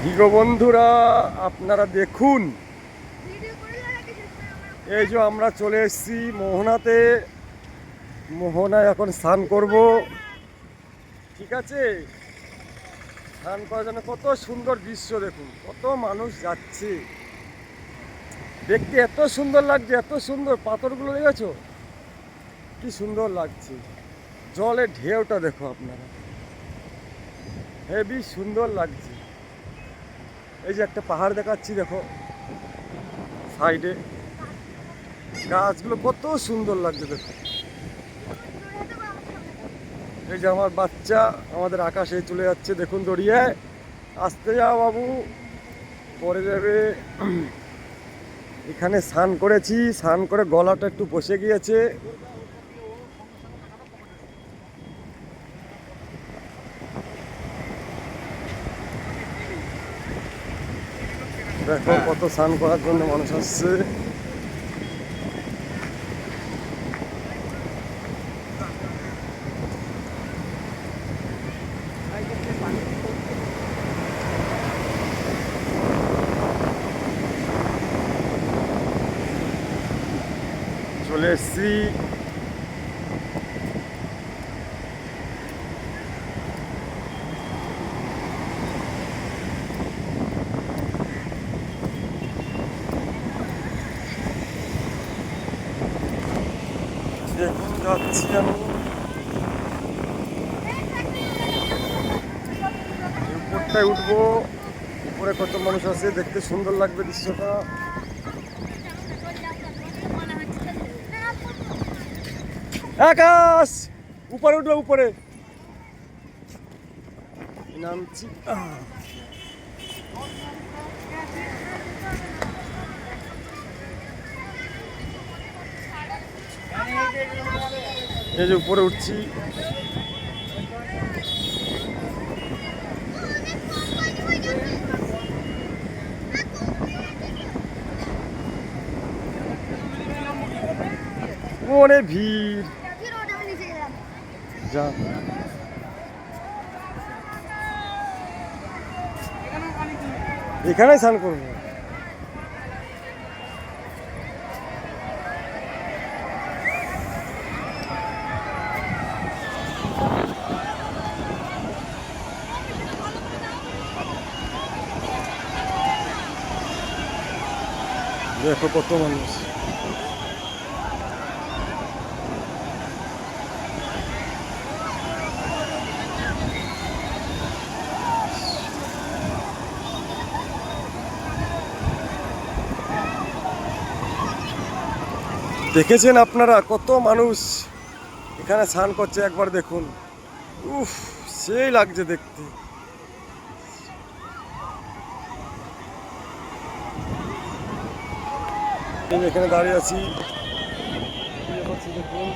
হিগো বন্ধুরা, আপনারা দেখুন, এই যে আমরা চলে এসেছি মোহনাতে। মোহনায় এখন স্নান করব। ঠিক আছে, স্নান করার জন্য কত সুন্দর দৃশ্য দেখুন, কত মানুষ যাচ্ছে। দেখতে এত সুন্দর লাগছে, এত সুন্দর পাথরগুলো দেখেছো, কি সুন্দর লাগছে। জলের ঢেউটা দেখো আপনারা, হেবি সুন্দর লাগছে। এই যে একটা পাহাড় দেখাচ্ছি, দেখো সাইডে গাছগুলো কত সুন্দর লাগছে দেখো। এই যে আমার বাচ্চা আমাদের আকাশে চলে যাচ্ছে, দেখুন দড়িয়ে। আসতে যাও বাবু, পরে যাবে। এখানে স্নান করেছি, স্নান করে গলাটা একটু বসে গিয়েছে। দেখো কত স্নান করার জন্য মানুষ আসছে। চলে এসছি। দেখুন যাচ্ছি আমি, উপরটায় উঠবো। উপরে কত মানুষ আছে, দেখতে সুন্দর লাগবে দৃশ্যটা। আকাশ, উপরে উঠবো, উপরে নামছি। এই যে উপরে উঠছি। অনেক ভিড়, যা এখানেই স্নান করবো। দেখো কত মানুষ। দেখেছেন আপনারা কত মানুষ এখানে স্নান করছে, একবার দেখুন। উফ, সেই লাগছে দেখতে। এখানে দাঁড়িয়ে আছি, দেখুন